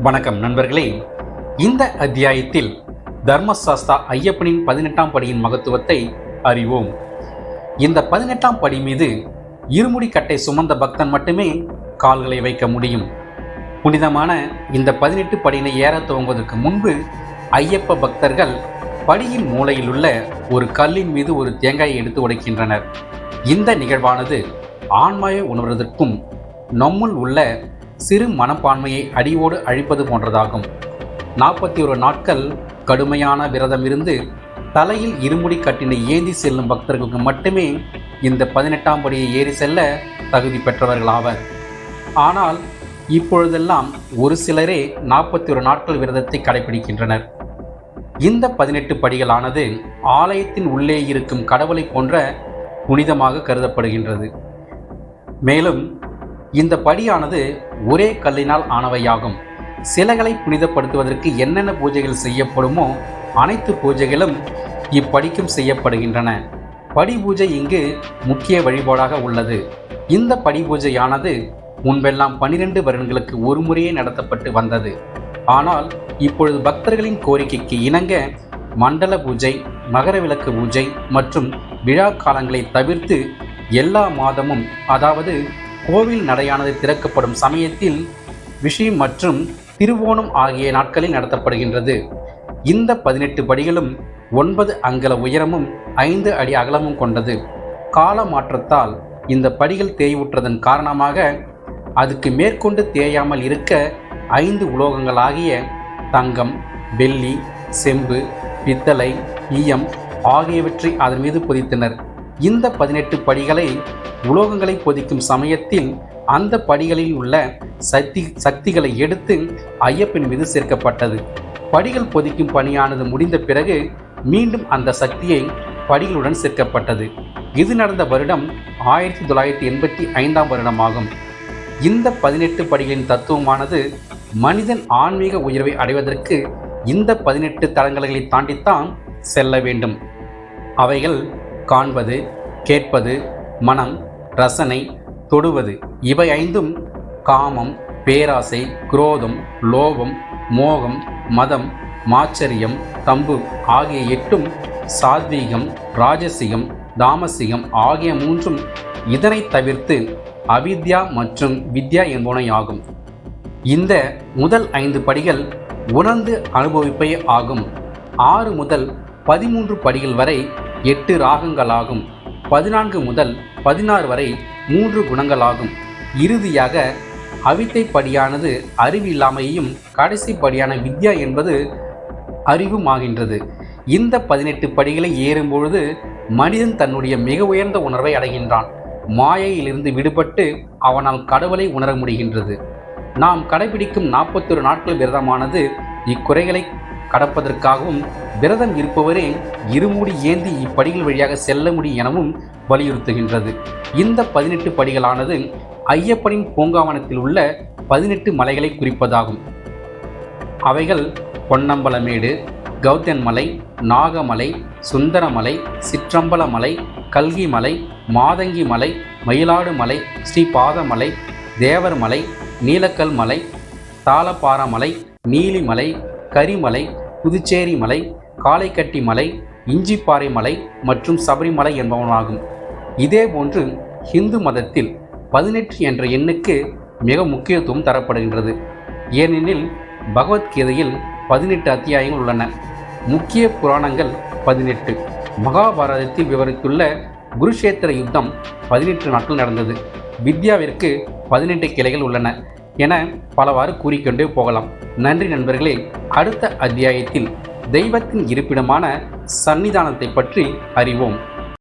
வணக்கம் நண்பர்களே. இந்த அத்தியாயத்தில் தர்மசாஸ்தா ஐயப்பனின் 18ஆம் படியின் மகத்துவத்தை அறிவோம். இந்த 18ஆம் படி மீது இருமுடி கட்டை சுமந்த பக்தன் மட்டுமே கால்களை வைக்க முடியும். புனிதமான இந்த 18 படியினை ஏற துவங்குவதற்கு முன்பு ஐயப்ப பக்தர்கள் படியின் மூலையில் உள்ள ஒரு கல்லின் மீது ஒரு தேங்காயை எடுத்து உடைக்கின்றனர். இந்த நிகழ்வானது ஆன்மாவை உணர்வதற்கும் நம்முள் உள்ள சிறு மனப்பான்மையை அடியோடு அழிப்பது போன்றதாகும். 41 நாட்கள் கடுமையான விரதம் இருந்து தலையில் இருமுடி கட்டினை ஏந்தி செல்லும் பக்தர்களுக்கு மட்டுமே இந்த 18ஆம் படியை ஏறி செல்ல தகுதி பெற்றவர்களாவர். ஆனால் இப்பொழுதெல்லாம் ஒரு சிலரே 41 நாட்கள் விரதத்தை கடைபிடிக்கின்றனர். இந்த 18 படிகளானது ஆலயத்தின் உள்ளே இருக்கும் கடவுளை போன்ற புனிதமாக கருதப்படுகின்றது. மேலும் இந்த படியானது ஒரே கல்லினால் ஆனவையாகும். சிலைகளை புனிதப்படுத்துவதற்கு என்னென்ன பூஜைகள் செய்யப்படுமோ அனைத்து பூஜைகளும் இப்படிக்கும் செய்யப்படுகின்றன. படி பூஜை இங்கு முக்கிய வழிபாடாக உள்ளது. இந்த படி பூஜையானது முன்பெல்லாம் 12 வருடங்களுக்கு ஒரு முறையே நடத்தப்பட்டு வந்தது. ஆனால் இப்பொழுது பக்தர்களின் கோரிக்கைக்கு இணங்க மண்டல பூஜை, மகர விளக்கு பூஜை மற்றும் விழா காலங்களை தவிர்த்து எல்லா மாதமும், அதாவது கோவில் நடையானது திறக்கப்படும் சமயத்தில் விஷு மற்றும் திருவோணம் ஆகிய நாட்களில் நடத்தப்படுகின்றது. இந்த 18 படிகளும் 9 அங்குல உயரமும் 5 அடி அகலமும் கொண்டது. கால மாற்றத்தால் இந்த படிகள் தேய்வுற்றதன் காரணமாக அதுக்கு மேற்கொண்டு தேயாமல் இருக்க 5 உலோகங்களாகிய தங்கம், வெள்ளி, செம்பு, பித்தளை, ஈயம் ஆகியவற்றை அதன் மீது பொதித்தனர். இந்த 18 படிகளை உலோகங்களை பொதிக்கும் சமயத்தில் அந்த படிகளில் உள்ள சக்திகளை எடுத்து ஐயப்பன் மீது சேர்க்கப்பட்டது. படிகள் பொதிக்கும் பணியானது முடிந்த பிறகு மீண்டும் அந்த சக்தியை படிகளுடன் சேர்க்கப்பட்டது. இது நடந்த வருடம் 1985ஆம் வருடமாகும். இந்த 18 படிகளின் தத்துவமானது மனிதன் ஆன்மீக உயர்வை அடைவதற்கு இந்த 18 தலங்களை தாண்டித்தான் செல்ல வேண்டும். அவைகள் காண்பது, கேட்பது, மனம், ரசனை, தொடுவது. இவை 5ம் காமம், பேராசை, குரோதம், லோபம், மோகம், மதம், மாச்சரியம், தம்பு ஆகிய 8ம் சாத்வீகம், ராஜசிகம், தாமசிகம் ஆகிய 3ம் இதனை தவிர்த்து அவித்யா மற்றும் வித்யா என்பவை ஆகும். இந்த முதல் 5 படிகள் உணர்ந்து அனுபவிப்பே ஆகும். 6 முதல் 13 படிகள் வரை 8 ராகங்களாகும். 14 முதல் 16 வரை 3 குணங்களாகும். இறுதியாக அவித்தை படியானது அறிவில்லாமையும் கடைசி படியான வித்யா என்பது அறிவுமாகின்றது. இந்த 18 படிகளை ஏறும்பொழுது மனிதன் தன்னுடைய மிக உயர்ந்த உணர்வை அடைகின்றான். மாயையிலிருந்து விடுபட்டு அவனால் கடவுளை உணர முடிகின்றது. நாம் கடைபிடிக்கும் 41 நாட்கள் விரதமானது இக்குறைகளை கடப்பதற்காகவும் விரதம் இருப்பவரே இருமுடி ஏந்தி இப்படிகள் வழியாக செல்ல முடியும் எனவும் வலியுறுத்துகின்றது. இந்த 18 படிகளானது ஐயப்பனின் பூங்காவனத்தில் உள்ள 18 மலைகளை குறிப்பதாகும். அவைகள் பொன்னம்பலமேடு, கௌதன்மலை, நாகமலை, சுந்தரமலை, சிற்றம்பலமலை, கல்கிமலை, மாதங்கி மலை, மயிலாடு மலை, ஸ்ரீபாதமலை, தேவர்மலை, நீலக்கல் மலை, தாளப்பாரமலை, நீலிமலை, கரிமலை, புதுச்சேரி மலை, காளைக்கட்டி மலை, இஞ்சிப்பாறை மலை மற்றும் சபரிமலை என்பவனாகும். இதேபோன்று இந்து மதத்தில் 18 என்ற எண்ணுக்கு மிக முக்கியத்துவம் தரப்படுகின்றது. ஏனெனில் பகவத்கீதையில் 18 அத்தியாயங்கள் உள்ளன. முக்கிய புராணங்கள் 18. மகாபாரதத்தில் விவரித்துள்ள குருஷேத்திர யுத்தம் 18 நாட்கள் நடந்தது. வித்யாவிற்கு 18 கிளைகள் உள்ளன என பலவாறு கூறிக்கொண்டே போகலாம். நன்றி நண்பர்களே. அடுத்த அத்தியாயத்தில் தெய்வத்தின் இருப்பிடமான சன்னிதானத்தை பற்றி அறிவோம்.